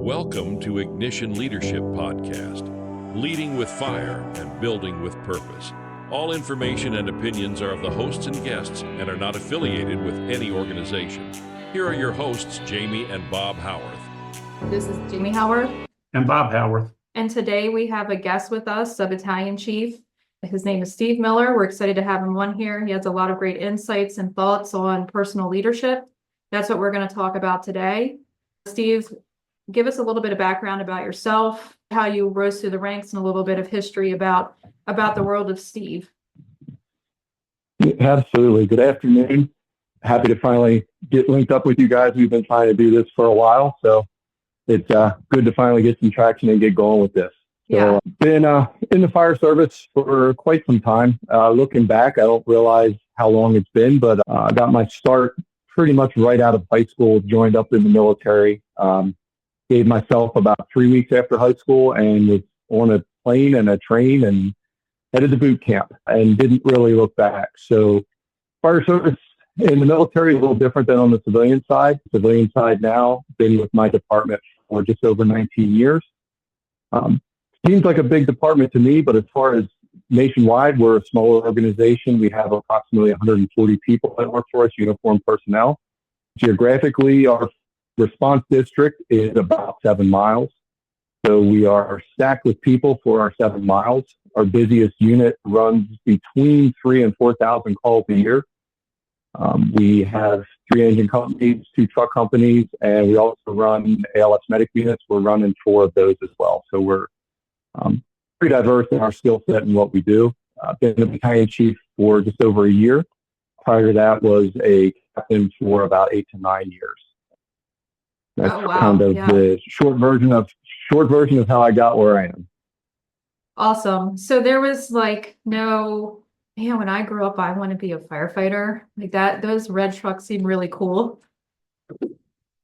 Welcome to Ignition Leadership Podcast, leading with fire and building with purpose. All information and opinions are of the hosts and guests and are not affiliated with any organization. Here are your hosts, Jamie and Bob Howarth. This is Jamie Howarth. And Bob Howarth. And today we have a guest with us, a Battalion Chief. His name is Steve Miller. We're excited to have him on here. He has a lot of great insights and thoughts on personal leadership. That's what we're going to talk about today. Steve, give us a little bit of background about yourself, how you rose through the ranks, and a little bit of history about the world of Steve. Absolutely. Good afternoon. Happy to finally get linked up with you guys. We've been trying to do this for a while, so it's good to finally get some traction and get going with this. So been in the fire service for quite some time. Looking back, I don't realize how long it's been, but I got my start pretty much right out of high school, joined up in the military. Gave myself about 3 weeks after high school and was on a plane and a train and headed to boot camp and didn't really look back. So fire service in the military is a little different than on the civilian side. Civilian side now, been with my department for just over 19 years. Seems like a big department to me, but as far as nationwide, we're a smaller organization. We have approximately 140 people that work for us, uniformed personnel. Geographically, our response district is about 7 miles. So we are stacked with people for our 7 miles. Our busiest unit runs between 3,000 and 4,000 calls a year. We have 3 engine companies, 2 truck companies, and we also run ALS medic units. We're running 4 of those as well. So we're pretty diverse in our skill set and what we do. I've been a battalion chief for just over a year. Prior to that was a captain for about 8 to 9 years. That's kind of the short version of how I got where I am. Awesome. So there was when I grew up, I want to be a firefighter. Like that, those red trucks seem really cool.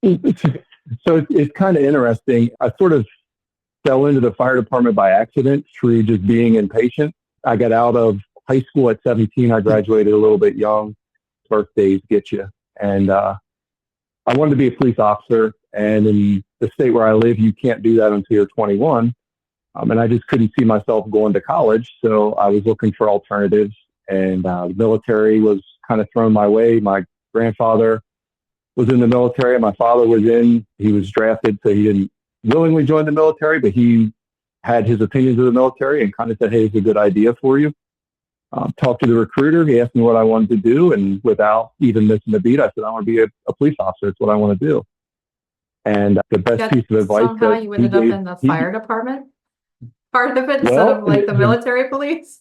So it's kind of interesting. I sort of fell into the fire department by accident through just being impatient. I got out of high school at 17. I graduated a little bit young. Birthdays get you. And I wanted to be a police officer. And in the state where I live, you can't do that until you're 21. And I just couldn't see myself going to college. So I was looking for alternatives. And the military was kind of thrown my way. My grandfather was in the military. My father was in. He was drafted, so he didn't willingly join the military, but he had his opinions of the military and kind of said, hey, it's a good idea for you. Talked to the recruiter. He asked me what I wanted to do. And without even missing a beat, I said, I want to be a police officer. It's what I want to do. And the best piece of advice somehow you ended up in the fire department part of it instead of like the military police.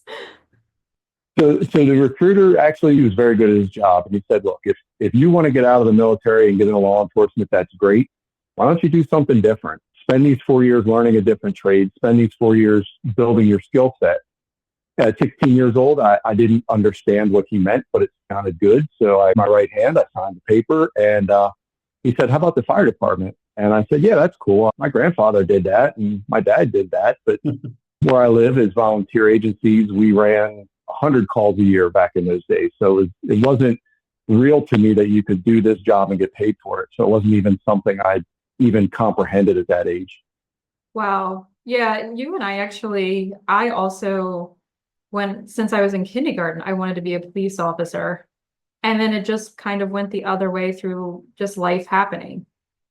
So the recruiter actually, he was very good at his job. And he said, look, if you want to get out of the military and get into law enforcement, that's great. Why don't you do something different? Spend these 4 years learning a different trade. Spend these 4 years building your skill set. At 16 years old, I didn't understand what he meant, but it sounded good. So my right hand, I signed the paper, and he said, how about the fire department? And I said, yeah, that's cool. My grandfather did that, and my dad did that. But where I live is volunteer agencies. We ran 100 calls a year back in those days. So it wasn't real to me that you could do this job and get paid for it. So it wasn't even something I even comprehended at that age. Wow. Yeah, you and I also, since I was in kindergarten, I wanted to be a police officer. And then it just kind of went the other way through just life happening.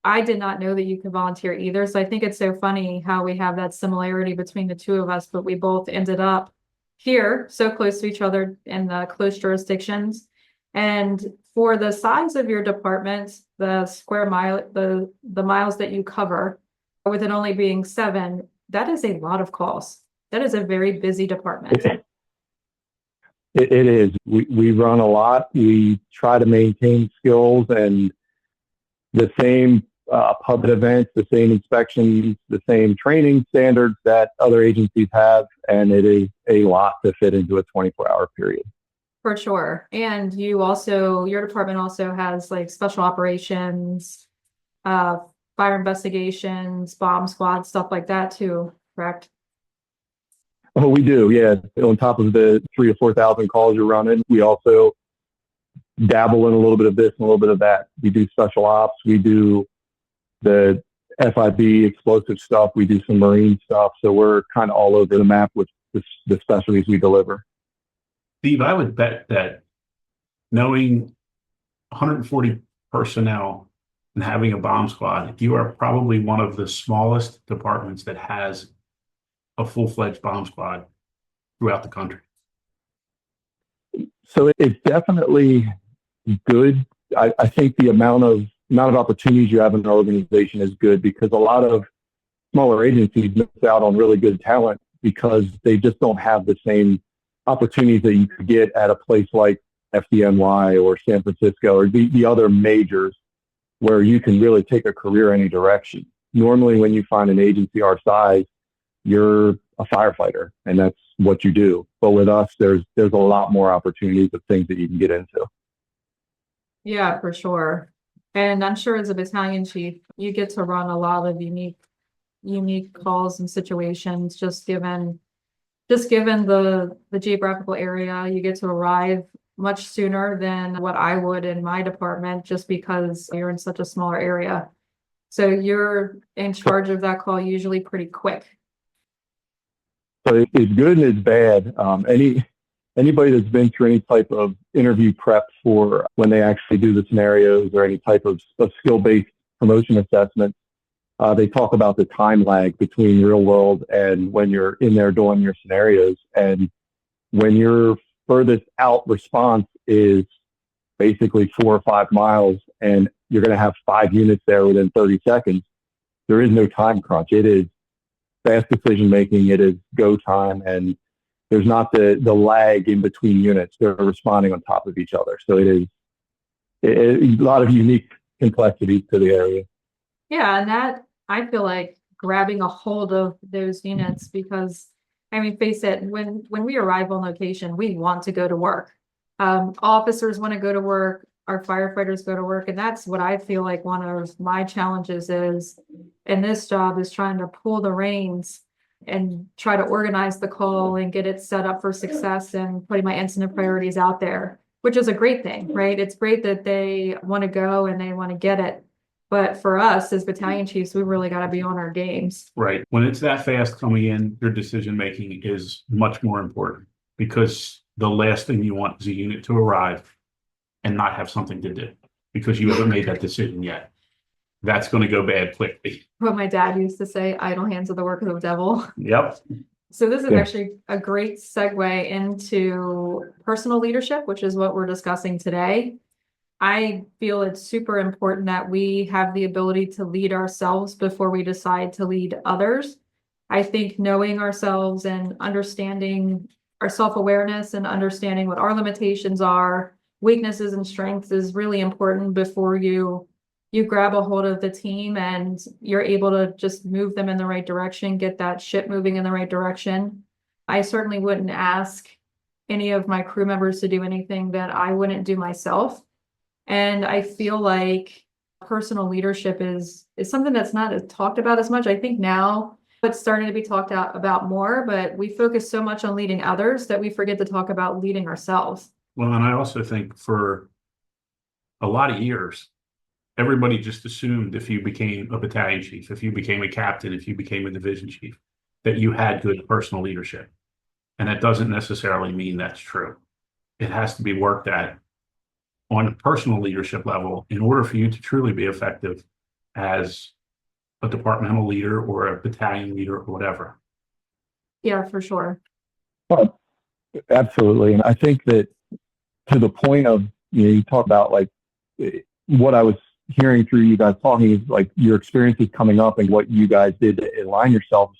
I did not know that you could volunteer either. So I think it's so funny how we have that similarity between the two of us, but we both ended up here so close to each other in the close jurisdictions. And for the size of your department, the square mile, the miles that you cover, with it only being 7, that is a lot of calls. That is a very busy department. It is. We run a lot. We try to maintain skills and the same public events, the same inspections, the same training standards that other agencies have. And it is a lot to fit into a 24-hour period. For sure. And your department also has like special operations, fire investigations, bomb squad, stuff like that too, correct? Oh, we do. Yeah. On top of the 3,000 to 4,000 calls you're running, we also dabble in a little bit of this and a little bit of that. We do special ops. We do the FIB, explosive stuff. We do some marine stuff. So we're kind of all over the map with the specialties we deliver. Steve, I would bet that knowing 140 personnel and having a bomb squad, you are probably one of the smallest departments that has a full-fledged bomb squad throughout the country. So it's definitely good. I think the amount of opportunities you have in an organization is good, because a lot of smaller agencies miss out on really good talent because they just don't have the same opportunities that you could get at a place like FDNY or San Francisco or the other majors, where you can really take a career any direction. Normally, when you find an agency our size, you're a firefighter, and that's what you do. But with us, there's a lot more opportunities of things that you can get into. Yeah, for sure. And I'm sure as a battalion chief, you get to run a lot of unique calls and situations, just given the geographical area. You get to arrive much sooner than what I would in my department, just because you're in such a smaller area. So you're in charge of that call usually pretty quick. So it's good and it's bad. Anybody that's been through any type of interview prep for when they actually do the scenarios or any type of skill-based promotion assessment, they talk about the time lag between real world and when you're in there doing your scenarios. And when your furthest out response is basically 4 or 5 miles and you're going to have 5 units there within 30 seconds, there is no time crunch. It is fast decision making. It is go time, and there's not the lag in between units. They're responding on top of each other. So it is a lot of unique complexities to the area. Yeah, and that, I feel like, grabbing a hold of those units, because I mean, face it, when we arrive on location, we want to go to work. Officers want to go to work, our firefighters go to work, and that's what I feel like one of my challenges is in this job, is trying to pull the reins and try to organize the call and get it set up for success and putting my incident priorities out there, which is a great thing, right? It's great that they want to go and they want to get it. But for us as battalion chiefs, we really got to be on our games. Right. When it's that fast coming in, your decision making is much more important, because the last thing you want is a unit to arrive and not have something to do because you haven't made that decision yet. That's going to go bad quickly. What my dad used to say, idle hands are the work of the devil. Yep. So this is actually a great segue into personal leadership, which is what we're discussing today. I feel it's super important that we have the ability to lead ourselves before we decide to lead others. I think knowing ourselves and understanding our self-awareness and understanding what our limitations are, weaknesses and strengths is really important before you grab a hold of the team and you're able to just move them in the right direction, get that ship moving in the right direction. I certainly wouldn't ask any of my crew members to do anything that I wouldn't do myself. And I feel like personal leadership is something that's not talked about as much. I think now it's starting to be talked about more, but we focus so much on leading others that we forget to talk about leading ourselves. Well, and I also think for a lot of years, everybody just assumed if you became a battalion chief, if you became a captain, if you became a division chief, that you had good personal leadership. And that doesn't necessarily mean that's true. It has to be worked at on a personal leadership level in order for you to truly be effective as a departmental leader or a battalion leader or whatever. Yeah, for sure. Well, absolutely. And I think that to the point of, you talk about like what I was hearing through you guys talking is like your experiences coming up and what you guys did to align yourselves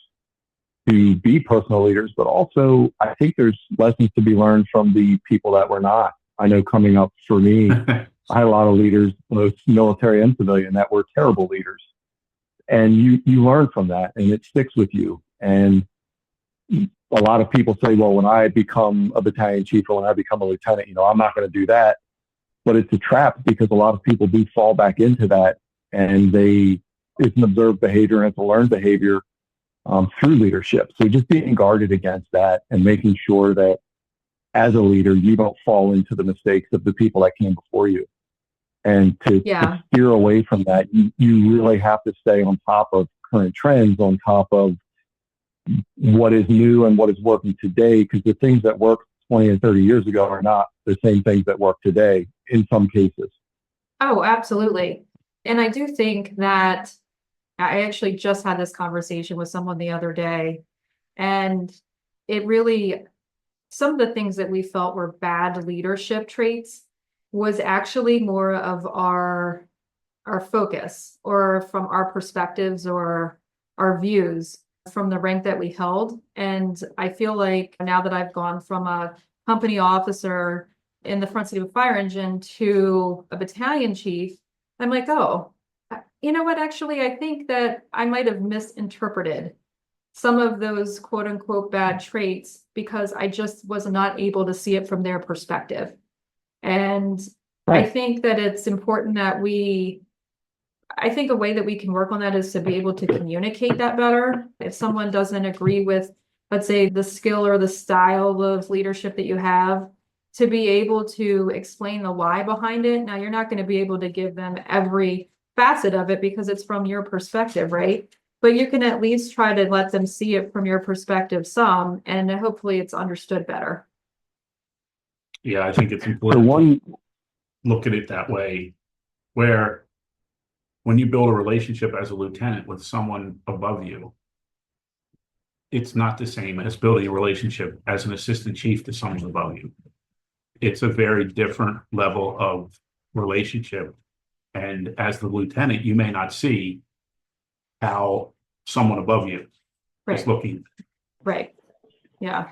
to be personal leaders, but also I think there's lessons to be learned from the people that were not. I know coming up for me, I had a lot of leaders, both military and civilian, that were terrible leaders. And you learn from that and it sticks with you. And a lot of people say, well, when I become a battalion chief or when I become a lieutenant, I'm not going to do that. But it's a trap because a lot of people do fall back into that, and it's an observed behavior and it's a learned behavior through leadership. So just being guarded against that and making sure that as a leader, you don't fall into the mistakes of the people that came before you. And to steer away from that, you really have to stay on top of current trends, on top of what is new and what is working today, because the things that worked 20 and 30 years ago are not the same things that work today in some cases. Oh, absolutely. And I do think that I actually just had this conversation with someone the other day, and it really, some of the things that we felt were bad leadership traits was actually more of our focus, or from our perspectives or our views from the rank that we held. And I feel like now that I've gone from a company officer in the front seat of a fire engine to a battalion chief, I'm like, oh, you know what? Actually, I think that I might have misinterpreted some of those quote unquote bad traits because I just was not able to see it from their perspective. And I think that it's important that I think a way that we can work on that is to be able to communicate that better. If someone doesn't agree with, let's say, the skill or the style of leadership that you have, to be able to explain the why behind it. Now, you're not going to be able to give them every facet of it because it's from your perspective, right? But you can at least try to let them see it from your perspective some, and hopefully it's understood better. Yeah, I think it's important to look at it that way, where when you build a relationship as a lieutenant with someone above you, it's not the same as building a relationship as an assistant chief to someone above you. It's a very different level of relationship. And as the lieutenant, you may not see how someone above you is looking. Right. Yeah.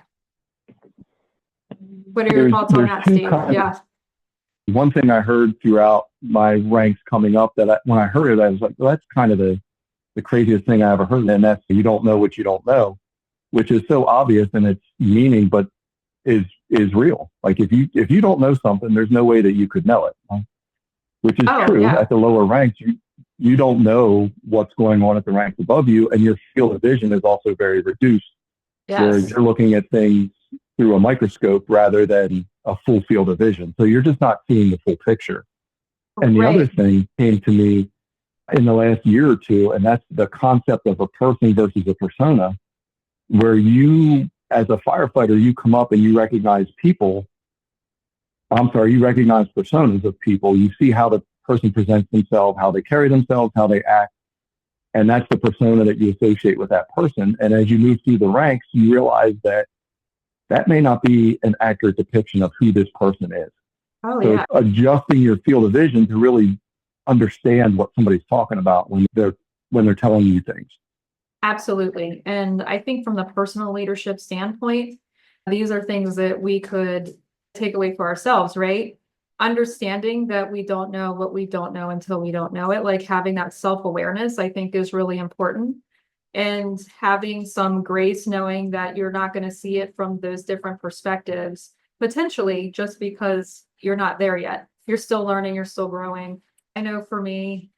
What are your thoughts on that, Steve? Yeah. One thing I heard throughout my ranks coming up that when I heard it, I was like, well, that's kind of the craziest thing I ever heard. And that's, you don't know what you don't know, which is so obvious in its meaning, but is real. Like if you don't know something, there's no way that you could know it, which is true. Yeah. At the lower ranks, you don't know what's going on at the ranks above you, and your field of vision is also very reduced. Yes. Where you're looking at things through a microscope rather than a full field of vision. So you're just not seeing the full picture. And the other thing came to me in the last year or two, and that's the concept of a person versus a persona, where you, as a firefighter, you come up and you recognize people. You recognize personas of people. You see how the person presents themselves, how they carry themselves, how they act. And that's the persona that you associate with that person. And as you move through the ranks, you realize that may not be an accurate depiction of who this person is. So it's adjusting your field of vision to really understand what somebody's talking about when they're telling you things. Absolutely. And I think from the personal leadership standpoint, these are things that we could take away for ourselves, right? Understanding that we don't know what we don't know until we don't know it, like having that self-awareness, I think is really important. And having some grace, knowing that you're not going to see it from those different perspectives, potentially just because you're not there yet. You're still learning, you're still growing. I know for me,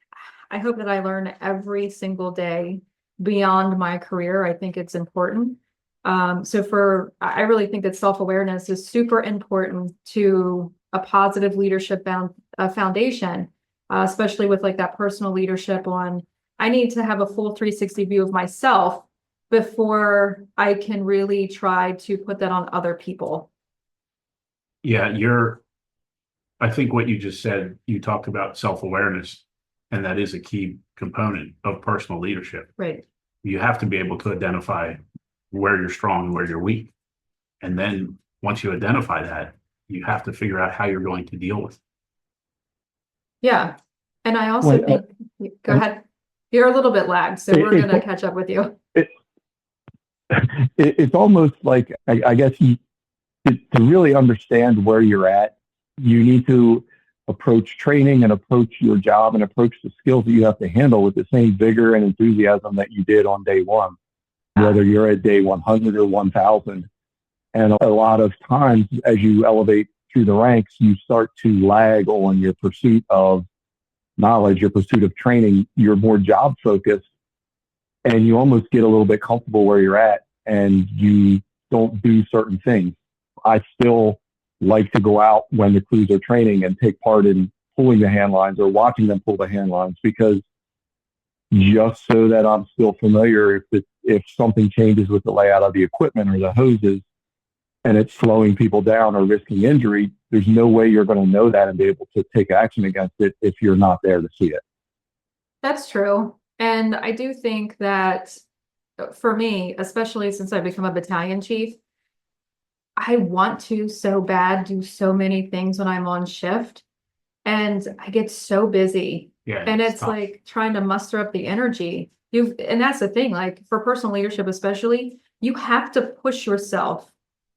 I hope that I learn every single day beyond my career. I think it's important. I really think that self-awareness is super important to a positive leadership foundation, especially with like that personal leadership on, I need to have a full 360 view of myself before I can really try to put that on other people. Yeah, I think what you just said, you talked about self-awareness, and that is a key component of personal leadership. Right. You have to be able to identify where you're strong and where you're weak. And then once you identify that, you have to figure out how you're going to deal with it. Yeah. And I also think, go ahead. You're a little bit lagged, so we're going to catch up with you. It's almost like, I guess, to really understand where you're at, you need to approach training and approach your job and approach the skills that you have to handle with the same vigor and enthusiasm that you did on day one, whether you're at day 100 or 1000. And a lot of times, as you elevate through the ranks, you start to lag on your pursuit of knowledge, your pursuit of training. You're more job focused, and you almost get a little bit comfortable where you're at, and you don't do certain things. I still like to go out when the crews are training and take part in pulling the hand lines or watching them pull the hand lines, because just so that I'm still familiar, if something changes with the layout of the equipment or the hoses and it's slowing people down or risking injury, there's no way you're going to know that and be able to take action against it if you're not there to see it. That's true. And I do think that for me, especially since I've become a battalion chief, I want to so bad do so many things when I'm on shift, and I get so busy. Yeah. And it's tough. like trying to muster up the energy. And that's the thing, like for personal leadership, especially, you have to push yourself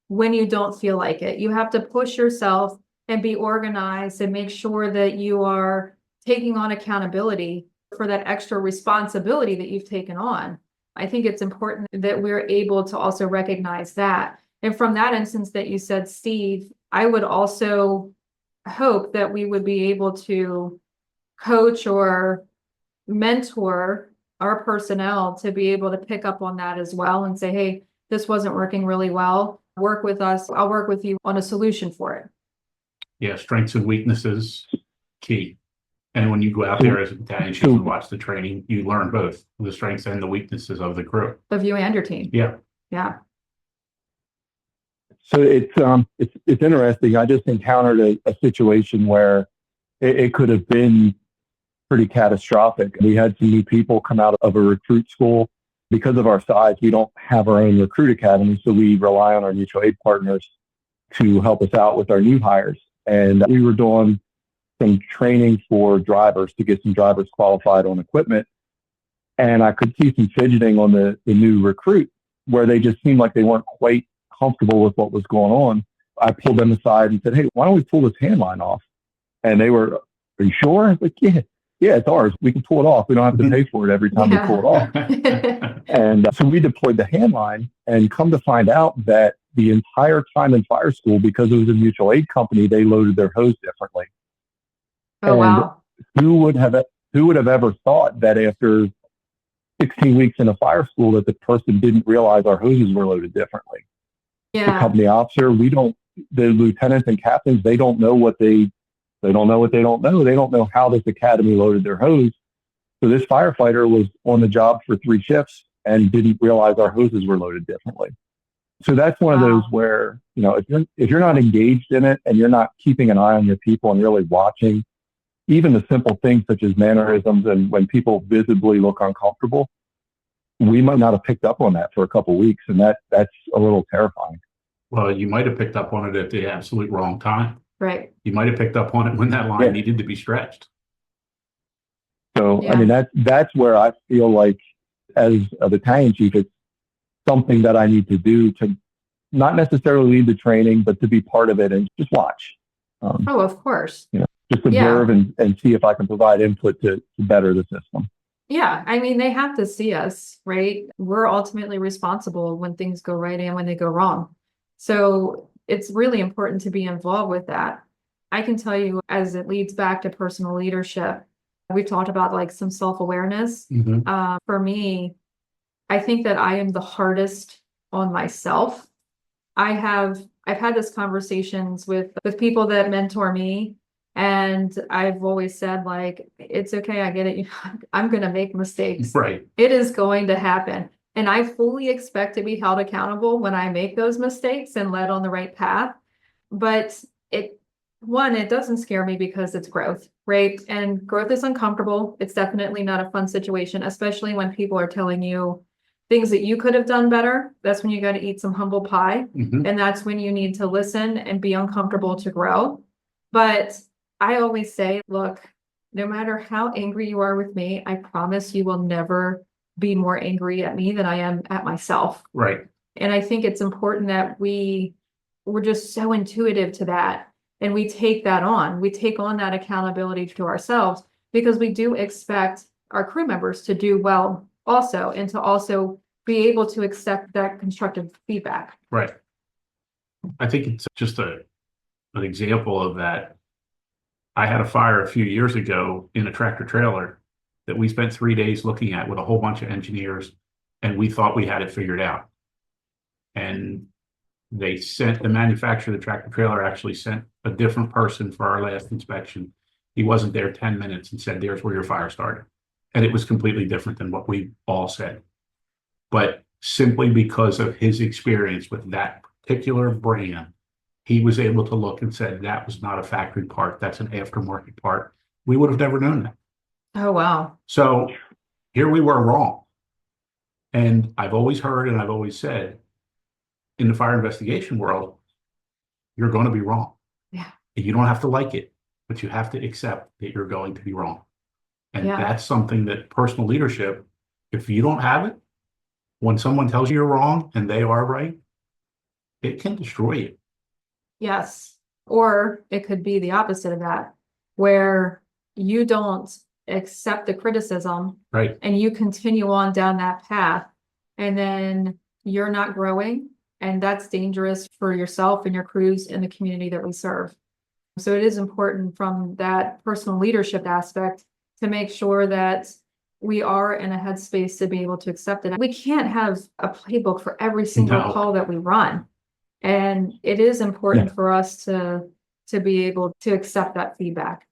when you don't feel like it. You have to push yourself and be organized and make sure that you are taking on accountability for that extra responsibility that you've taken on. I think it's important that we're able to also recognize that. And from that instance that you said, Steve, I would also hope that we would be able to coach or mentor our personnel to be able to pick up on that as well and say, hey, this wasn't working really well. Work with us. I'll work with you on a solution for it. Yeah, strengths and weaknesses, key. And when you go out there as a battalion chief and watch the training, you learn both the strengths and the weaknesses of the crew. Of you and your team. Yeah. Yeah. So it's interesting. I just encountered a situation where it could have been pretty catastrophic. We had some new people come out of a recruit school. Because of our size, we don't have our own recruit academy, so we rely on our mutual aid partners to help us out with our new hires. And we were doing some training for drivers to get some drivers qualified on equipment. And I could see some fidgeting on the new recruit where they just seemed like they weren't quite comfortable with what was going on. I pulled them aside and said, hey, why don't we pull this hand line off? And they were, are you sure? I was like, yeah, it's ours. We can pull it off. We don't have to pay for it every time we pull it off. And so we deployed the hand line, and come to find out that the entire time in fire school, because it was a mutual aid company, they loaded their hose differently. Oh, and wow. Who would have ever thought that after 16 weeks in a fire school that the person didn't realize our hoses were loaded differently? Yeah. The company officer, the lieutenants and captains, they don't know what they don't know what they don't know. They don't know how this academy loaded their hose. So this firefighter was on the job for 3 shifts and didn't realize our hoses were loaded differently. So that's one of those where, if you're not engaged in it and you're not keeping an eye on your people and really watching even the simple things such as mannerisms, and when people visibly look uncomfortable, we might not have picked up on that for a couple of weeks. And that's a little terrifying. Well, you might have picked up on it at the absolute wrong time. Right. You might have picked up on it when that line needed to be stretched. So, I mean, that's where I feel like as a battalion chief, it's something that I need to do to not necessarily lead the training, but to be part of it and just watch. Of course. Just observe and see if I can provide input to better the system. Yeah. I mean, they have to see us, right? We're ultimately responsible when things go right and when they go wrong. So it's really important to be involved with that. I can tell you, as it leads back to personal leadership, we've talked about like some self-awareness. Mm-hmm. For me, I think that I am the hardest on myself. I've had these conversations with people that mentor me, and I've always said, like, it's okay, I get it. I'm going to make mistakes. Right. It is going to happen. And I fully expect to be held accountable when I make those mistakes and led on the right path. But it doesn't scare me because it's growth, right? And growth is uncomfortable. It's definitely not a fun situation, especially when people are telling you things that you could have done better. That's when you got to eat some humble pie. Mm-hmm. And that's when you need to listen and be uncomfortable to grow. But I always say, look, no matter how angry you are with me, I promise you will never be more angry at me than I am at myself. Right. And I think it's important that we're just so intuitive to that. And we take that on. We take on that accountability to ourselves, because we do expect our crew members to do well also, and to also be able to accept that constructive feedback. Right. I think it's just an example of that. I had a fire a few years ago in a tractor trailer that we spent 3 days looking at with a whole bunch of engineers, and we thought we had it figured out. And the manufacturer of the tractor trailer actually sent a different person for our last inspection. He wasn't there 10 minutes and said, there's where your fire started. And it was completely different than what we all said. But simply because of his experience with that particular brand, he was able to look and said, that was not a factory part. That's an aftermarket part. We would have never known that. Oh, wow. So here we were wrong. And I've always heard and I've always said, in the fire investigation world, you're going to be wrong. Yeah. You don't have to like it, but you have to accept that you're going to be wrong. And Yeah. that's something that personal leadership, if you don't have it, when someone tells you you're wrong and they are right, it can destroy you. Yes. Or it could be the opposite of that, where you don't accept the criticism, Right. and you continue on down that path, and then you're not growing, and that's dangerous for yourself and your crews and the community that we serve. So it is important from that personal leadership aspect to make sure that we are in a headspace to be able to accept it. We can't have a playbook for every single No. call that we run. And it is important Yeah. for us to be able to accept that feedback.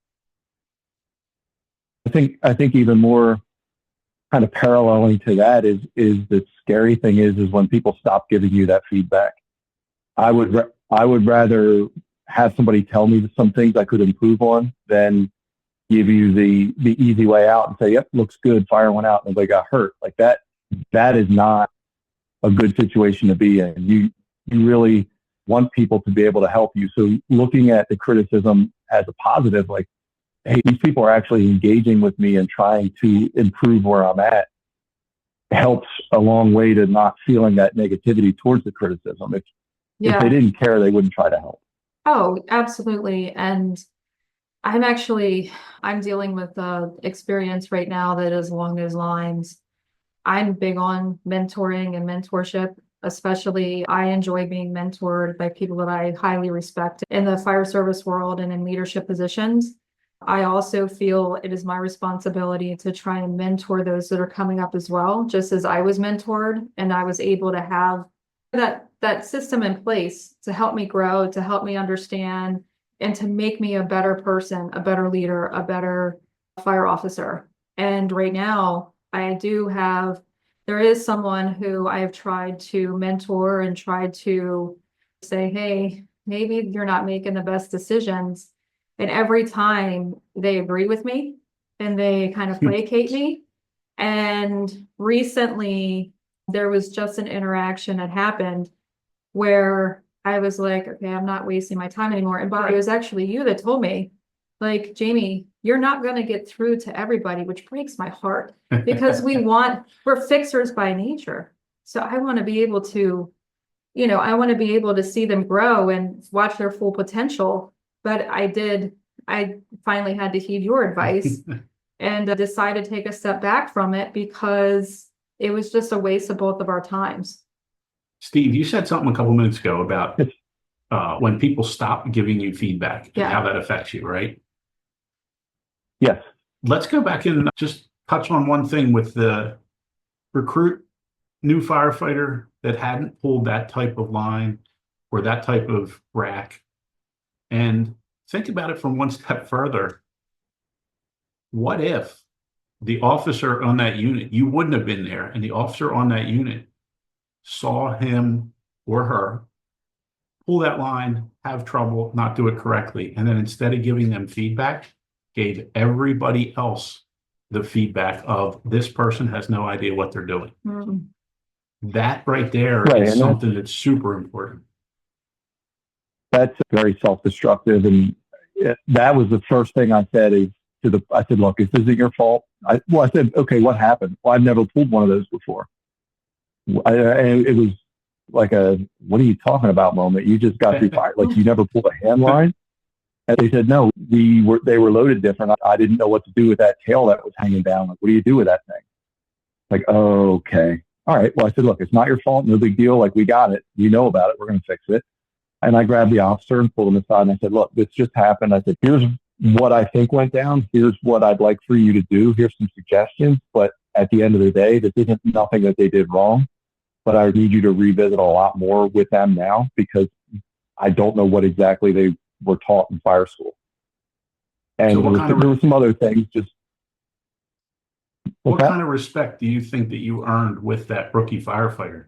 I think even more kind of paralleling to that is the scary thing is when people stop giving you that feedback. I would rather have somebody tell me some things I could improve on than give you the easy way out and say, yep, looks good, fire went out, nobody got hurt. Like that is not a good situation to be in. You really want people to be able to help you. So looking at the criticism as a positive, like, hey, these people are actually engaging with me and trying to improve where I'm at, helps a long way to not feeling that negativity towards the criticism. If they didn't care, they wouldn't try to help. Oh, absolutely. And I'm dealing with experience right now that is along those lines. I'm big on mentoring and mentorship, especially I enjoy being mentored by people that I highly respect in the fire service world and in leadership positions. I also feel it is my responsibility to try and mentor those that are coming up as well, just as I was mentored and I was able to have that system in place to help me grow, to help me understand, and to make me a better person, a better leader, a better fire officer. And right now, there is someone who I have tried to mentor and tried to say, hey, maybe you're not making the best decisions. And every time they agree with me and they kind of placate me. And recently there was just an interaction that happened where I was like, okay, I'm not wasting my time anymore. And Bob, it was actually you that told me, like, Jamie, you're not going to get through to everybody, which breaks my heart because we're fixers by nature. So I want to be able to, see them grow and watch their full potential. But I finally had to heed your advice and decided to take a step back from it because it was just a waste of both of our times. Steve, you said something a couple minutes ago about when people stop giving you feedback and how that affects you, right? Yes. Let's go back and just touch on one thing with the recruit new firefighter that hadn't pulled that type of line or that type of rack. And think about it from one step further. What if the officer on that unit, you wouldn't have been there, and the officer on that unit saw him or her pull that line, have trouble, not do it correctly, and then instead of giving them feedback, gave everybody else the feedback of this person has no idea what they're doing. Mm-hmm. That right there is something that's super important. That's very self-destructive. And that was the first thing I said I said, look, if this isn't your fault, I said, okay, what happened? Well, I've never pulled one of those before. And it was like what are you talking about moment? You just got through fire. Like you never pulled a hand line. And they said, no, they were loaded different. I didn't know what to do with that tail that was hanging down. Like, what do you do with that thing? Like, oh, okay. All right. Well, I said, look, it's not your fault. No big deal. Like, we got it. You know about it. We're going to fix it. And I grabbed the officer and pulled him aside and I said, look, this just happened. I said, here's what I think went down. Here's what I'd like for you to do. Here's some suggestions. But at the end of the day, this isn't nothing that they did wrong. But I need you to revisit a lot more with them now because I don't know what exactly they were taught in fire school. And So there were some other things. Just what kind of respect do you think that you earned with that rookie firefighter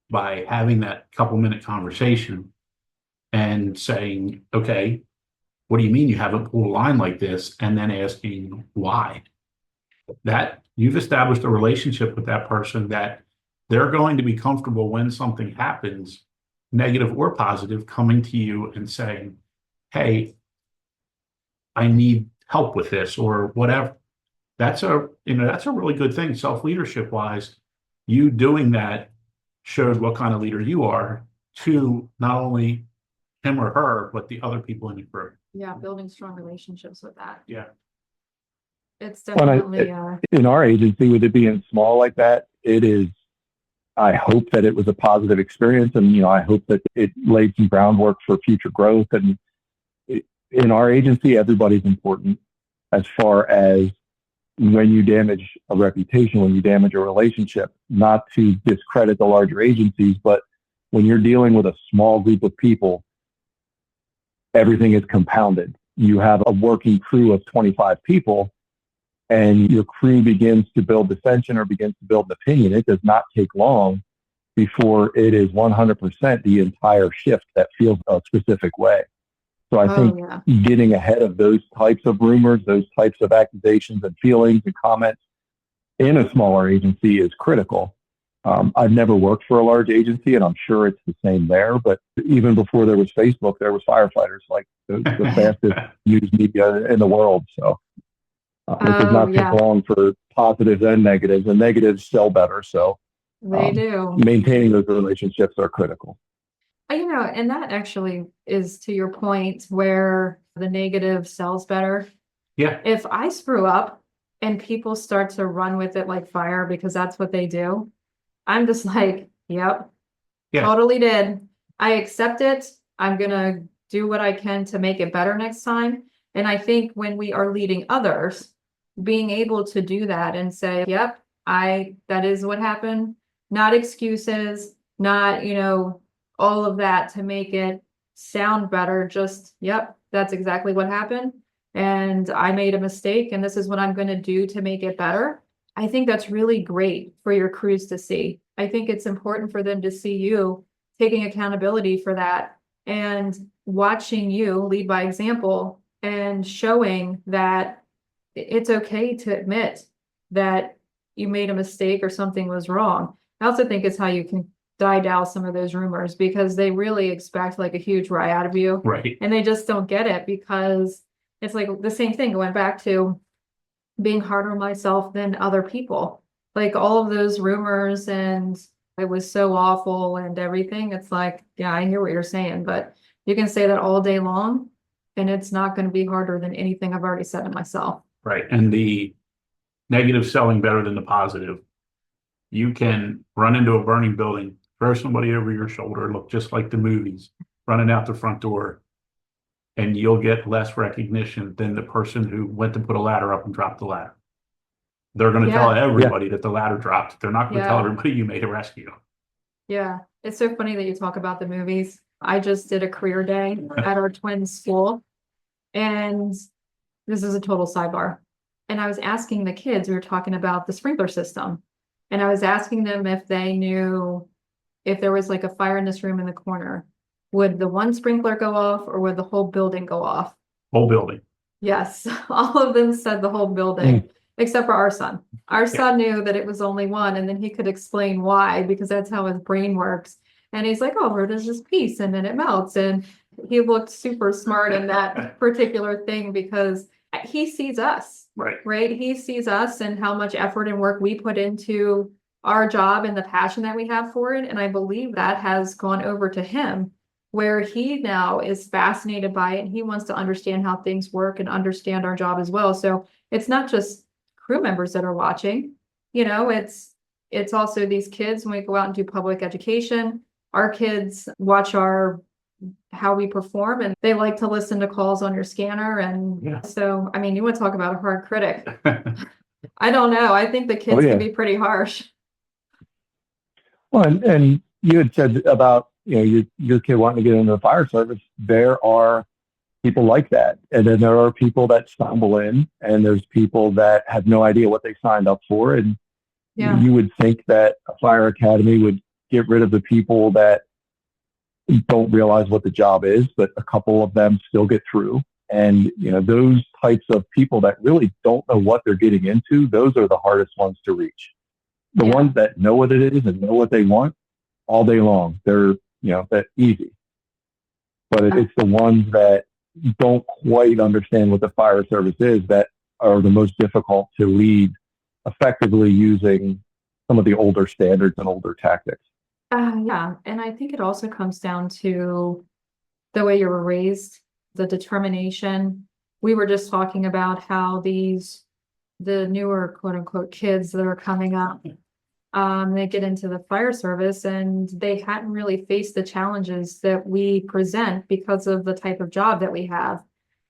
by having that couple-minute conversation and saying, okay, what do you mean you haven't pulled a line like this? And then asking why? That you've established a relationship with that person that they're going to be comfortable when something happens, negative or positive, coming to you and saying, hey, I need help with this or whatever. That's a really good thing. Self-leadership wise, you doing that showed what kind of leader you are to not only him or her, but the other people in your group. Yeah, building strong relationships with that. Yeah. It's definitely in our agency, with it being small like that, I hope that it was a positive experience, and I hope that it laid some groundwork for future growth. And in our agency, everybody's important as far as when you damage a reputation, when you damage a relationship, not to discredit the larger agencies, but when you're dealing with a small group of people, everything is compounded. You have a working crew of 25 people, and your crew begins to build dissension or begins to build an opinion. It does not take long before it is 100% the entire shift that feels a specific way. So I think getting ahead of those types of rumors, those types of accusations and feelings and comments in a smaller agency is critical. I've never worked for a large agency, and I'm sure it's the same there. But even before there was Facebook, there was firefighters, like the fastest news media in the world. So it does not take long for positives and negatives sell better. So they do. Maintaining those relationships are critical. And that actually is to your point where the negative sells better. Yeah. If I screw up and people start to run with it like fire because that's what they do, I'm just like, yep, totally did. I accept it. I'm going to do what I can to make it better next time. And I think when we are leading others, being able to do that and say, yep, that is what happened. Not excuses, not, all of that to make it sound better. Just, yep, that's exactly what happened. And I made a mistake, and this is what I'm going to do to make it better. I think that's really great for your crews to see. I think it's important for them to see you taking accountability for that and watching you lead by example and showing that it's okay to admit that you made a mistake or something was wrong. I also think it's how you can die down some of those rumors, because they really expect like a huge lie out of you. Right. And they just don't get it, because it's like the same thing going back to being harder on myself than other people. Like all of those rumors and it was so awful and everything. It's like, yeah, I hear what you're saying, but you can say that all day long and it's not going to be harder than anything I've already said to myself. Right. And the negative selling better than the positive. You can run into a burning building, throw somebody over your shoulder, look just like the movies, running out the front door, and you'll get less recognition than the person who went to put a ladder up and dropped the ladder. They're going to tell everybody that the ladder dropped. They're not going to tell everybody you made a rescue. Yeah. It's so funny that you talk about the movies. I just did a career day at our twin school, and this is a total sidebar. And I was asking the kids, we were talking about the sprinkler system, and I was asking them if they knew if there was like a fire in this room in the corner, would the one sprinkler go off or would the whole building go off? Whole building. Yes. All of them said the whole building, except for our son. Our son knew that it was only one, and then he could explain why, because that's how his brain works. And he's like, oh, where does this piece? And then it melts. And he looked super smart in that particular thing, because he sees us, right? He sees us and how much effort and work we put into our job and the passion that we have for it. And I believe that has gone over to him, where he now is fascinated by it and he wants to understand how things work and understand our job as well. So it's not just crew members that are watching, it's also these kids. When we go out and do public education, our kids watch how we perform, and they like to listen to calls on your scanner. And so, I mean, you want to talk about a hard critic. I don't know. I think the kids can be pretty harsh. Well, and you had said about, your kid wanting to get into the fire service. There are people like that. And then there are people that stumble in, and there's people that have no idea what they signed up for. And Yeah. you would think that a fire academy would get rid of the people that don't realize what the job is, but a couple of them still get through. And, those types of people that really don't know what they're getting into, those are the hardest ones to reach. The ones that know what it is and know what they want all day long, they're, that easy. But it's the ones that don't quite understand what the fire service is that are the most difficult to lead effectively using some of the older standards and older tactics. Yeah. And I think it also comes down to the way you were raised, the determination. We were just talking about how the newer quote unquote kids that are coming up, they get into the fire service and they hadn't really faced the challenges that we present because of the type of job that we have.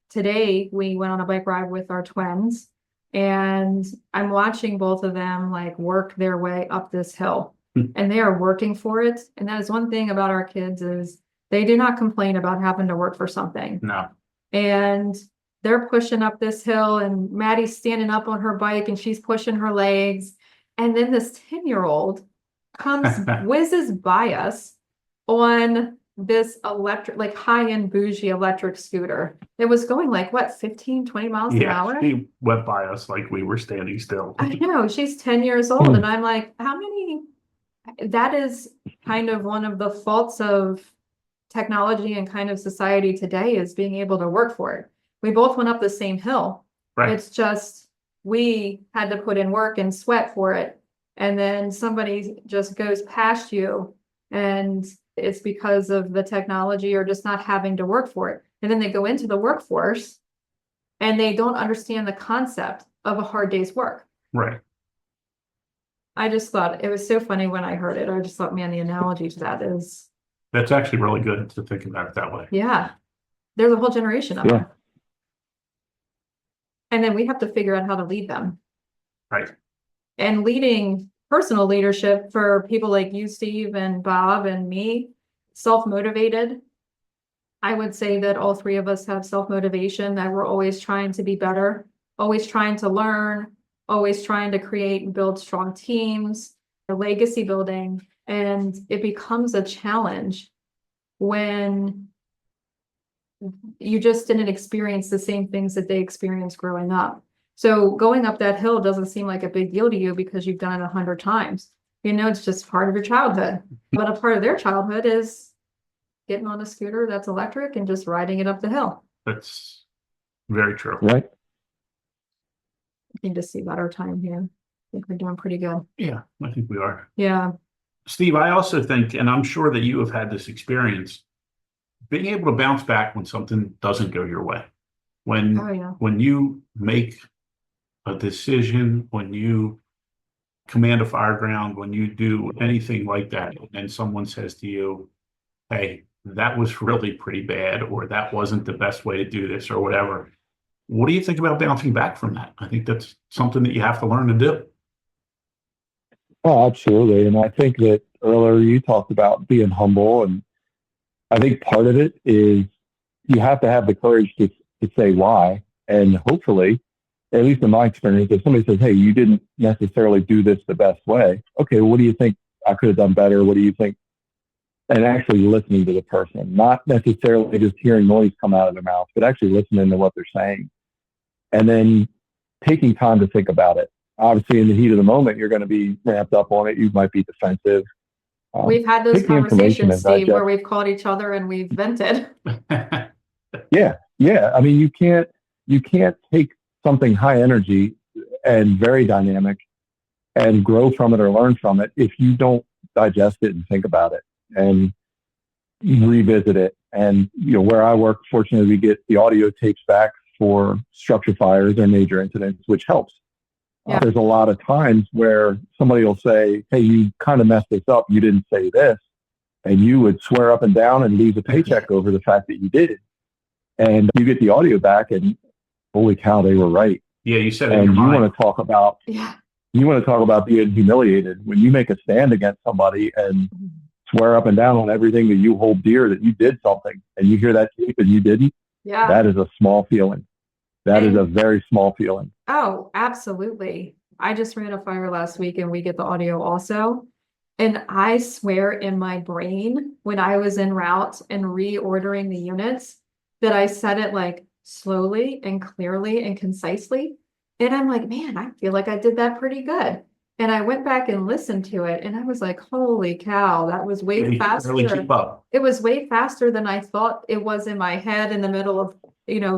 Today, we went on a bike ride with our twins, and I'm watching both of them like work their way up this hill, and they are working for it. And that is one thing about our kids is they do not complain about having to work for something. No. And they're pushing up this hill, and Maddie's standing up on her bike and she's pushing her legs. And then this 10-year-old whizzes by us on this electric, like high-end bougie electric scooter. It was going like, what, 15, 20 miles an hour? She went by us like we were standing still. I know, she's 10 years old. And I'm like, that is kind of one of the faults of technology and kind of society today, is being able to work for it. We both went up the same hill. Right. It's just, we had to put in work and sweat for it. And then somebody just goes past you, and it's because of the technology or just not having to work for it. And then they go into the workforce and they don't understand the concept of a hard day's work. Right. I just thought it was so funny when I heard it. I just thought, man, the analogy to that is. That's actually really good to think about it that way. Yeah. There's a whole generation of them. And then we have to figure out how to lead them. Right. And leading personal leadership for people like you, Steve, and Bob, and me, self-motivated. I would say that all three of us have self-motivation, that we're always trying to be better, always trying to learn, always trying to create and build strong teams, legacy building. And it becomes a challenge when you just didn't experience the same things that they experienced growing up. So going up that hill doesn't seem like a big deal to you because you've done it 100 times. It's just part of your childhood. But a part of their childhood is getting on a scooter that's electric and just riding it up the hill. That's very true. Right. I think to see about our time here. I think we're doing pretty good. Yeah, I think we are. Yeah. Steve, I also think, and I'm sure that you have had this experience, being able to bounce back when something doesn't go your way. When you make a decision, when you command a fire ground, when you do anything like that, and someone says to you, hey, that was really pretty bad, or that wasn't the best way to do this, or whatever. What do you think about bouncing back from that? I think that's something that you have to learn to do. Oh, absolutely. And I think that earlier you talked about being humble, and I think part of it is you have to have the courage to say why. And hopefully, at least in my experience, if somebody says, hey, you didn't necessarily do this the best way. Okay, well, what do you think I could have done better? What do you think? And actually listening to the person, not necessarily just hearing noise come out of their mouth, but actually listening to what they're saying. And then taking time to think about it. Obviously, in the heat of the moment, you're going to be ramped up on it. You might be defensive. We've had those conversations, Steve, where we've called each other and we've vented. Yeah. I mean, you can't take something high energy and very dynamic and grow from it or learn from it if you don't digest it and think about it and revisit it. And where I work, fortunately, we get the audio tapes back for structure fires or major incidents, which helps. Yeah. There's a lot of times where somebody will say, hey, you kind of messed this up. You didn't say this. And you would swear up and down and lose a paycheck over the fact that you did it. And you get the audio back and holy cow, they were right. Yeah, you said it. And you want to talk about being humiliated when you make a stand against somebody and swear up and down on everything that you hold dear that you did something, and you hear that tape and you didn't. Yeah. That is a small feeling. That is a very small feeling. Oh, absolutely. I just ran a fire last week and we get the audio also. And I swear in my brain, when I was en route and reordering the units, that I said it like slowly and clearly and concisely. And I'm like, man, I feel like I did that pretty good. And I went back and listened to it and I was like, holy cow, that was way Really faster. keep up. It was way faster than I thought it was in my head in the middle of,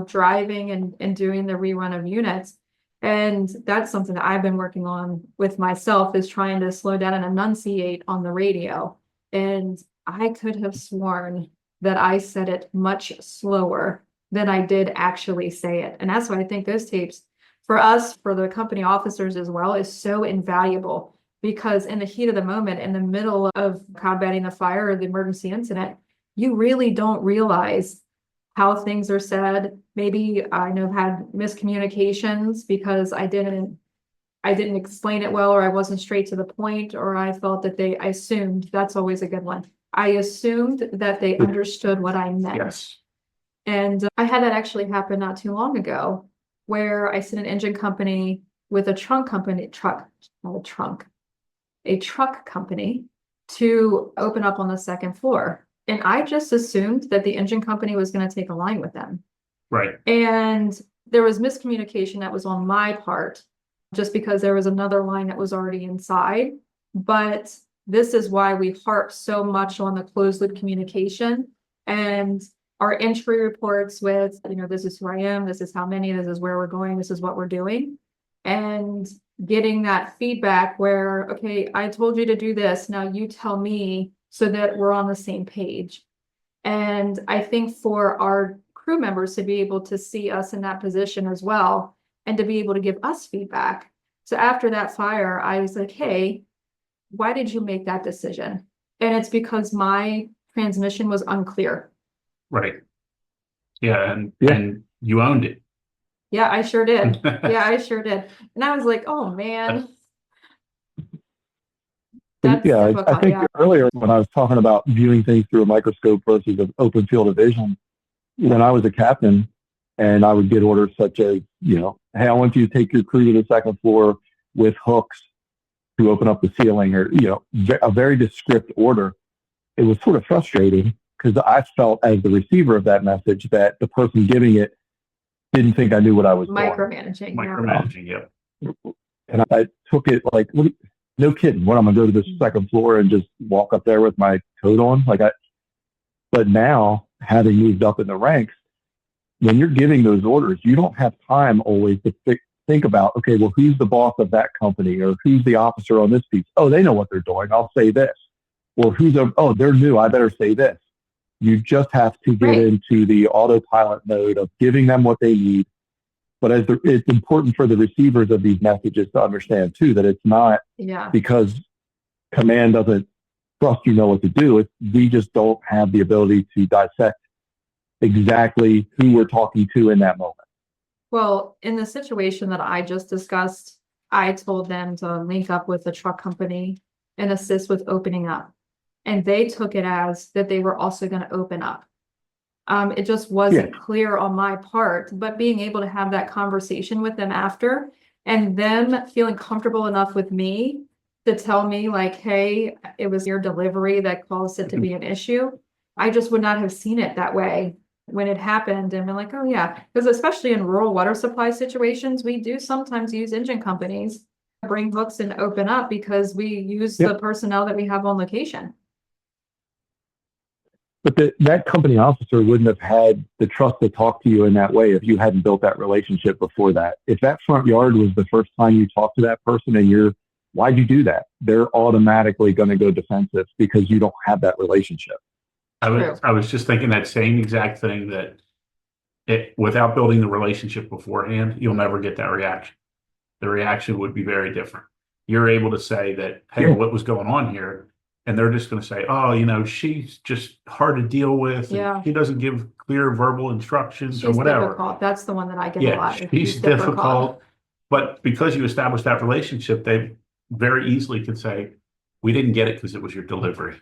driving and doing the rerun of units. And that's something that I've been working on with myself, is trying to slow down and enunciate on the radio. And I could have sworn that I said it much slower than I did actually say it. And that's why I think those tapes, for us, for the company officers as well, is so invaluable, because in the heat of the moment, in the middle of combating the fire or the emergency incident, you really don't realize how things are said. Maybe I know I've had miscommunications because I didn't explain it well, or I wasn't straight to the point, or I felt that I assumed. That's always a good one. I assumed that they understood what I meant. Yes. And I had that actually happen not too long ago, where I sent an engine company with a truck company to open up on the second floor. And I just assumed that the engine company was going to take a line with them. Right. And there was miscommunication that was on my part, just because there was another line that was already inside. But this is why we harp so much on the closed loop communication and our entry reports with, this is who I am, this is how many, this is where we're going, this is what we're doing. And getting that feedback where, okay, I told you to do this, now you tell me, so that we're on the same page. And I think for our crew members to be able to see us in that position as well, and to be able to give us feedback. So after that fire, I was like, hey, why did you make that decision? And it's because my transmission was unclear. Right. Yeah. And you owned it. Yeah, I sure did. Yeah, I sure did. And I was like, oh man. That's difficult, I think earlier when I was talking about viewing things through a microscope versus an open field of vision, when I was a captain and I would get orders such as, hey, I want you to take your crew to the second floor with hooks to open up the ceiling, or, a very descriptive order. It was sort of frustrating because I felt, as the receiver of that message, that the person giving it didn't think I knew what I was doing. Micromanaging. Yep. And I took it like, no kidding. What, I'm going to go to the second floor and just walk up there with my coat on? But now, having moved up in the ranks, when you're giving those orders, you don't have time always to think about, okay, well, who's the boss of that company, or who's the officer on this piece? Oh, they know what they're doing. I'll say this. Or they're new. I better say this. You just have to get into the autopilot mode of giving them what they need. But it's important for the receivers of these messages to understand too, that it's not because command doesn't trust you know what to do. We just don't have the ability to dissect exactly who we're talking to in that moment. Well, in the situation that I just discussed, I told them to link up with the truck company and assist with opening up. And they took it as that they were also going to open up. It just wasn't clear on my part, but being able to have that conversation with them after, and them feeling comfortable enough with me to tell me like, hey, it was your delivery that caused it to be an issue. I just would not have seen it that way when it happened, and been like, oh yeah, because especially in rural water supply situations, we do sometimes use engine companies to bring hooks and open up because we use the personnel that we have on location. But that company officer wouldn't have had the trust to talk to you in that way if you hadn't built that relationship before that. If that front yard was the first time you talked to that person and why'd you do that? They're automatically going to go defensive because you don't have that relationship. I was just thinking that same exact thing, that without building the relationship beforehand, you'll never get that reaction. The reaction would be very different. You're able to say that, hey, what was going on here? And they're just going to say, oh, she's just hard to deal with. Yeah. She doesn't give clear verbal instructions or whatever. Difficult. That's the one that I get a lot. She's difficult. But because you establish that relationship, they very easily can say, we didn't get it because it was your delivery.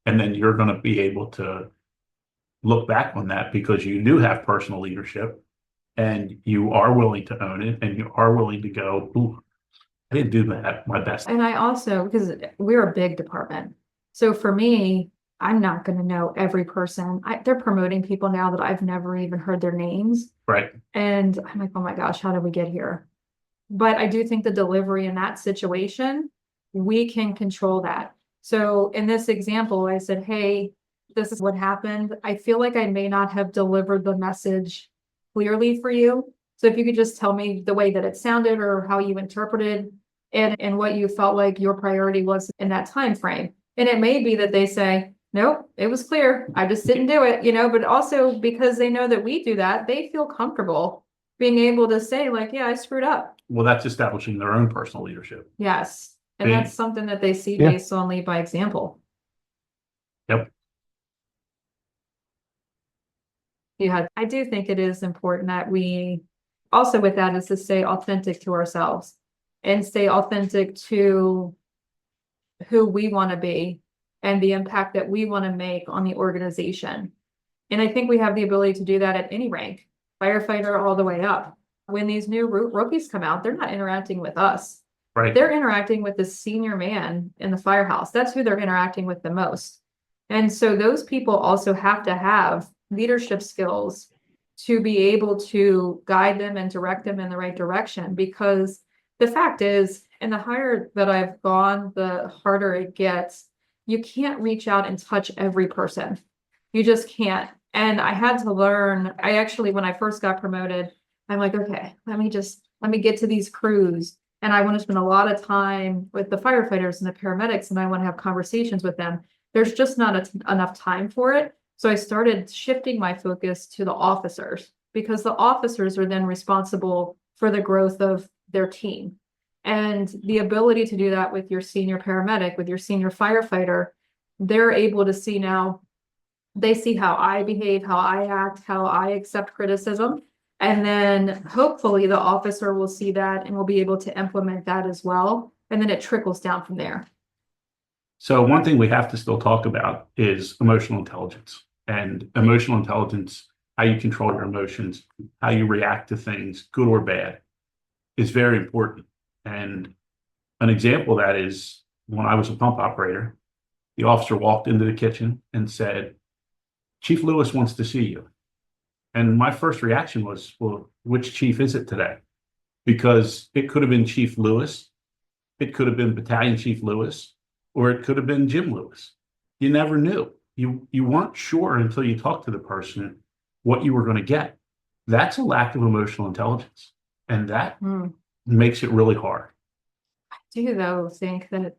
And then you're going to be able to look back on that because you do have personal leadership and you are willing to own it and you are willing to go, ooh, I didn't do that my best. And I also, because we're a big department. So for me, I'm not going to know every person. They're promoting people now that I've never even heard their names. Right. And I'm like, oh my gosh, how did we get here? But I do think the delivery in that situation, we can control that. So in this example, I said, hey, this is what happened. I feel like I may not have delivered the message clearly for you. So if you could just tell me the way that it sounded or how you interpreted and what you felt like your priority was in that time frame. And it may be that they say, nope, it was clear. I just didn't do it, but also because they know that we do that, they feel comfortable being able to say like, yeah, I screwed up. Well, that's establishing their own personal leadership. Yes. And that's something that they see based on lead by example. Yep. Yeah, I do think it is important that we also with that is to stay authentic to ourselves and stay authentic to who we want to be and the impact that we want to make on the organization. And I think we have the ability to do that at any rank, firefighter all the way up. When these new rookies come out, they're not interacting with us. Right. They're interacting with the senior man in the firehouse. That's who they're interacting with the most. And so those people also have to have leadership skills to be able to guide them and direct them in the right direction. Because the fact is, and the higher that I've gone, the harder it gets. You can't reach out and touch every person. You just can't. And I had to learn, when I first got promoted, I'm like, okay, let me get to these crews. And I want to spend a lot of time with the firefighters and the paramedics, and I want to have conversations with them. There's just not enough time for it. So I started shifting my focus to the officers because the officers are then responsible for the growth of their team. And the ability to do that with your senior paramedic, with your senior firefighter, they're able to see now, they see how I behave, how I act, how I accept criticism. And then hopefully the officer will see that and will be able to implement that as well. And then it trickles down from there. So one thing we have to still talk about is emotional intelligence. And emotional intelligence, how you control your emotions, how you react to things, good or bad, is very important. And an example of that is when I was a pump operator, the officer walked into the kitchen and said, Chief Lewis wants to see you. And my first reaction was, well, which chief is it today? Because it could have been Chief Lewis, it could have been Battalion Chief Lewis, or it could have been Jim Lewis. You never knew. You weren't sure until you talked to the person what you were going to get. That's a lack of emotional intelligence. And that makes it really hard. I do, though, think that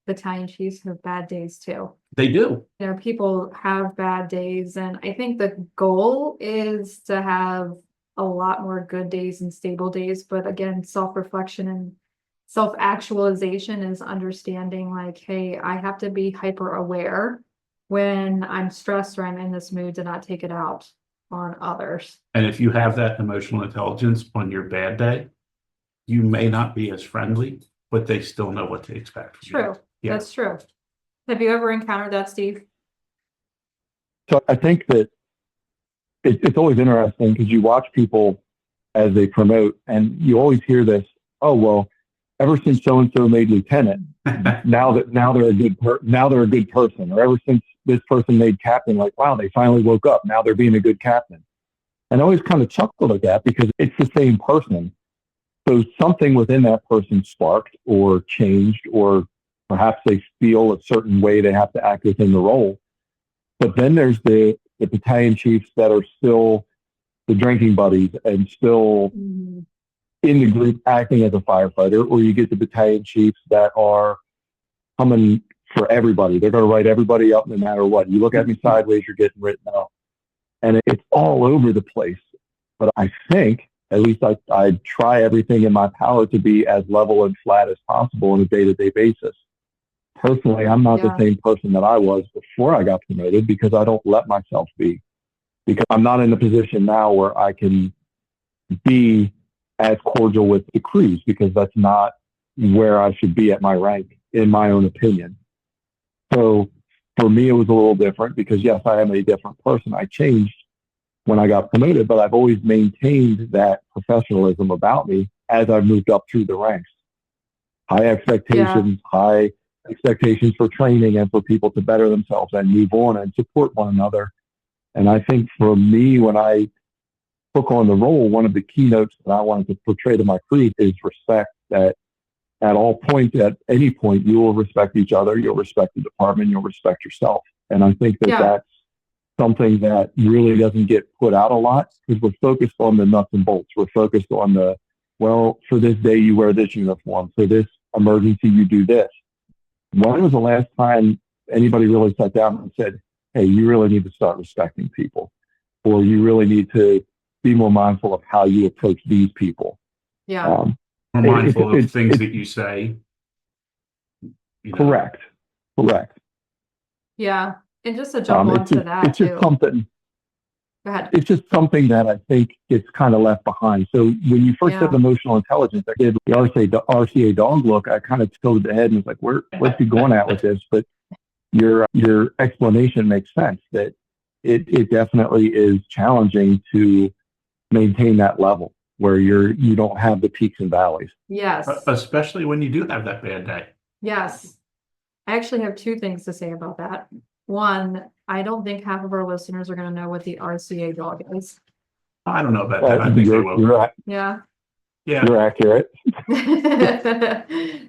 battalion chiefs have bad days, too. They do. People have bad days. And I think the goal is to have a lot more good days and stable days. But again, self-reflection and self-actualization is understanding like, hey, I have to be hyper aware when I'm stressed or I'm in this mood to not take it out on others. And if you have that emotional intelligence on your bad day, you may not be as friendly, but they still know what to expect from you. True. Yeah. That's true. Have you ever encountered that, Steve? So I think that it's always interesting because you watch people as they promote and you always hear this, oh, well, ever since so-and-so made lieutenant, now they're a good person, or ever since this person made captain, like, wow, they finally woke up. Now they're being a good captain. And I always kind of chuckled at that because it's the same person. So something within that person sparked or changed, or perhaps they feel a certain way they have to act within the role. But then there's the battalion chiefs that are still the drinking buddies and still in the group acting as a firefighter, or you get the battalion chiefs that are coming for everybody. They're going to write everybody up no matter what. You look at me sideways, you're getting written up. And it's all over the place. But I think, at least I try everything in my power to be as level and flat as possible on a day-to-day basis. Personally, I'm not the same person that I was before I got promoted because I don't let myself be. Because I'm not in a position now where I can be as cordial with the crews because that's not where I should be at my rank, in my own opinion. So For me, it was a little different because yes, I am a different person. I changed when I got promoted, but I've always maintained that professionalism about me as I've moved up through the ranks. High expectations, high expectations for training and for people to better themselves and move on and support one another. And I think for me, when I took on the role, one of the keynotes that I wanted to portray to my crew is respect, that at all points, at any point, you will respect each other, you'll respect the department, you'll respect yourself. And I think that that's something that really doesn't get put out a lot because we're focused on the nuts and bolts. We're focused on the, well, for this day, you wear this uniform. For this emergency, you do this. When was the last time anybody really sat down and said, hey, you really need to start respecting people, or you really need to be more mindful of how you approach these people? More mindful of things that you say. Correct. Yeah. And just to jump onto that, it's just something. Go ahead. It's just something that I think gets kind of left behind. So when you first said emotional intelligence, I did the RCA dog look. I kind of tilted the head and was like, where's he going at with this? But your explanation makes sense that it definitely is challenging to maintain that level where you don't have the peaks and valleys. Yes. Especially when you do have that bad day. Yes. I actually have two things to say about that. One, I don't think half of our listeners are going to know what the RCA dog is. I don't know about that. I think they will. You're right. Yeah. You're accurate.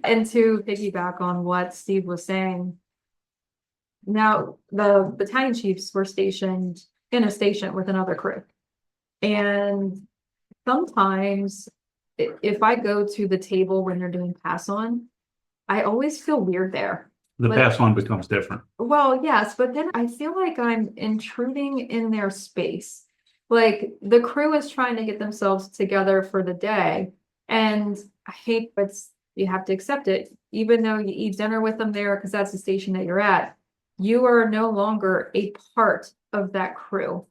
And to piggyback on what Steve was saying, now the battalion chiefs were stationed in a station with another crew. And sometimes if I go to the table when they're doing pass on, I always feel weird there. The pass on becomes different. Well, yes, but then I feel like I'm intruding in their space. Like the crew is trying to get themselves together for the day. And I hate, but you have to accept it. Even though you eat dinner with them there, because that's the station that you're at, you are no longer a part of that crew.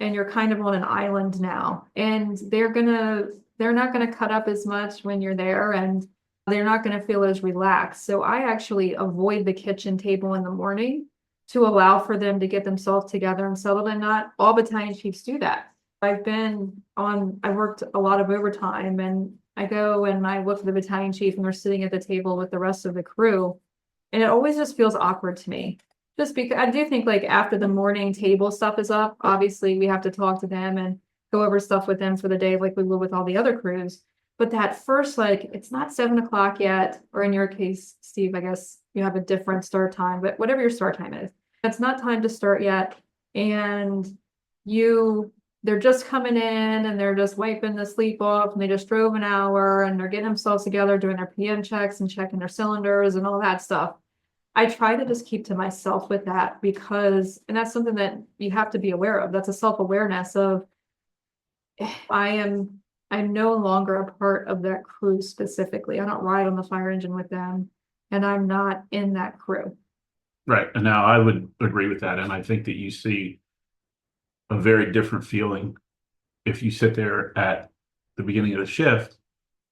And you're kind of on an island now. And they're not gonna cut up as much when you're there, and they're not going to feel as relaxed. So I actually avoid the kitchen table in the morning to allow for them to get themselves together and settled. And not all battalion chiefs do that. I worked a lot of overtime, and I go and I look at the battalion chief and they're sitting at the table with the rest of the crew. And it always just feels awkward to me. Just because I do think like after the morning table stuff is up, obviously we have to talk to them and go over stuff with them for the day like we will with all the other crews. But that first, like, it's not 7 o'clock yet, or in your case, Steve, I guess you have a different start time, but whatever your start time is, it's not time to start yet. And they're just coming in and they're just wiping the sleep off, and they just drove an hour and they're getting themselves together, doing their PM checks and checking their cylinders and all that stuff. I try to just keep to myself with that because, and that's something that you have to be aware of. That's a self-awareness of, I'm no longer a part of that crew specifically. I don't ride on the fire engine with them, and I'm not in that crew. Right. And now I would agree with that. And I think that you see a very different feeling if you sit there at the beginning of the shift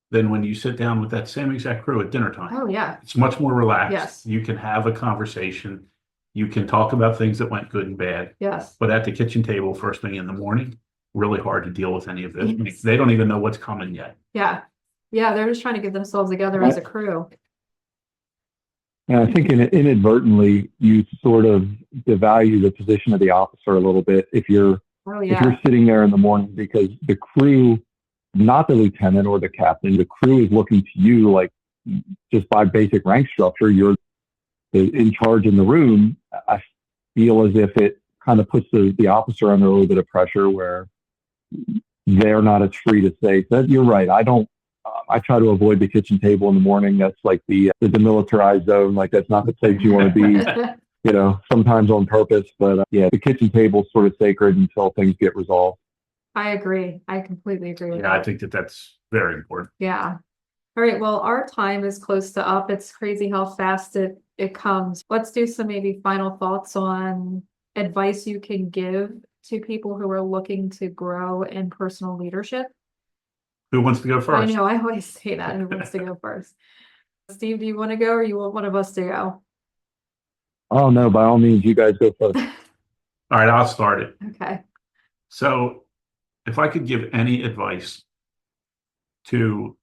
than when you sit down with that same exact crew at dinner time. Oh, yeah. It's much more relaxed. Yes. You can have a conversation. You can talk about things that went good and bad. Yes. But at the kitchen table, first thing in the morning, really hard to deal with any of this. Yes. They don't even know what's coming yet. Yeah. Yeah, they're just trying to get themselves together as a crew. And I think inadvertently, you sort of devalue the position of the officer a little bit if you're sitting there in the morning, because the crew, not the lieutenant or the captain, the crew is looking to you like just by basic rank structure, you're in charge in the room. I feel as if it kind of puts the officer under a little bit of pressure where they're not as free to say that. You're right. I try to avoid the kitchen table in the morning. That's like the demilitarized zone. Like that's not the place you want to be, sometimes on purpose. But the kitchen table is sort of sacred until things get resolved. I agree. I completely agree with that. I think that's very important. Yeah. All right. Well, our time is close to up. It's crazy how fast it comes. Let's do some maybe final thoughts on advice you can give to people who are looking to grow in personal leadership. Who wants to go first? I know, I always say that. Who wants to go first? Steve, do you want to go, or you want one of us to go? Oh no, by all means, you guys go first. All right, I'll start it. Okay. So if I could give any advice to,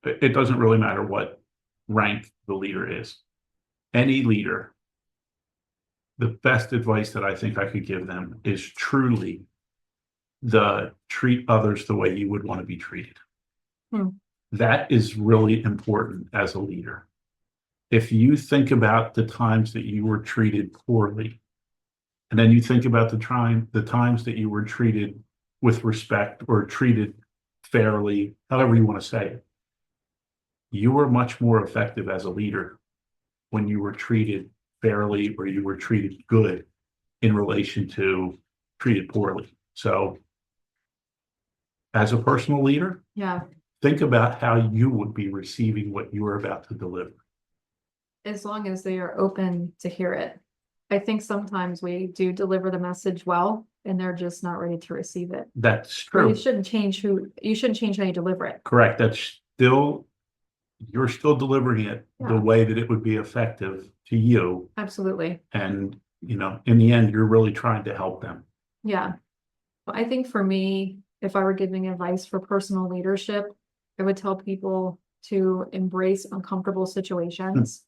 it doesn't really matter what rank the leader is, any leader, the best advice that I think I could give them is truly the treat others the way you would want to be treated. That is really important as a leader. If you think about the times that you were treated poorly, and then you think about the times that you were treated with respect or treated fairly, however you want to say it, you were much more effective as a leader when you were treated fairly or you were treated good in relation to treated poorly. So as a personal leader, Yeah. think about how you would be receiving what you are about to deliver. As long as they are open to hear it. I think sometimes we do deliver the message well, and they're just not ready to receive it. That's But true. you shouldn't change how you deliver it. Correct. You're still delivering it the Yeah. way that it would be effective to you. Absolutely. And, in the end, you're really trying to help them. Yeah. I think for me, if I were giving advice for personal leadership, I would tell people to embrace uncomfortable situations.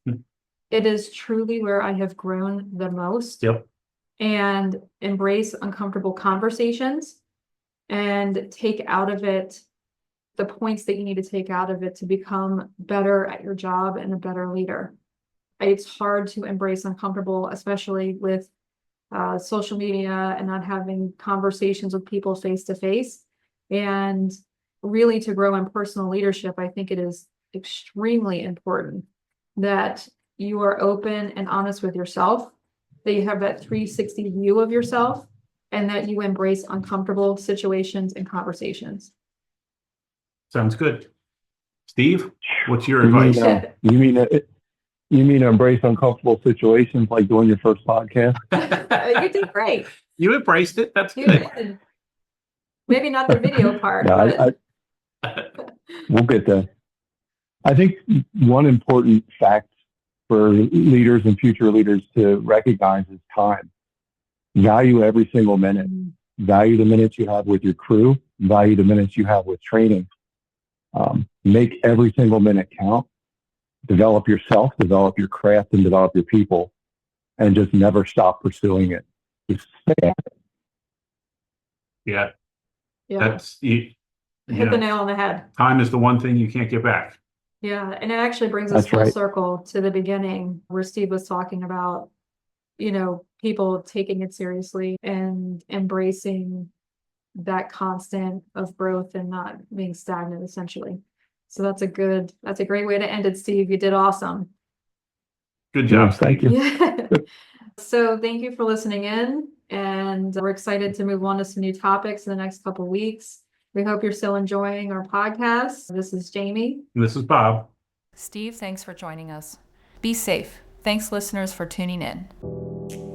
It is truly where I have grown the most. Yep. And embrace uncomfortable conversations and take out of it the points that you need to take out of it to become better at your job and a better leader. It's hard to embrace uncomfortable, especially with social media and not having conversations with people face to face. And really to grow in personal leadership, I think it is extremely important that you are open and honest with yourself, that you have that 360 view of yourself, and that you embrace uncomfortable situations and conversations. Sounds good. Steve, what's your You mean, advice? you mean embrace uncomfortable situations like doing your first podcast? You did great. You embraced it. That's You good. did. Maybe not the video part, Yeah, but we'll get there. I think one important fact for leaders and future leaders to recognize is time. Value every single minute. Value the minutes you have with your crew. Value the minutes you have with training. Make every single minute count. Develop yourself, develop your craft, and develop your people. And just never stop pursuing it. Just stay at it. Yeah. yeah, That's hit the nail on the head. Time is the one thing you can't get back. Yeah, and it actually brings us That's full right. circle to the beginning where Steve was talking about, people taking it seriously and embracing that constant of growth and not being stagnant, essentially. So that's a great way to end it, Steve. You did awesome. Good job, Yeah, thank Steve. you. Yeah. So thank you for listening in, and we're excited to move on to some new topics in the next couple of weeks. We hope you're still enjoying our podcast. This is Jamie. This is Bob. Steve, thanks for joining us. Be safe. Thanks, listeners, for tuning in.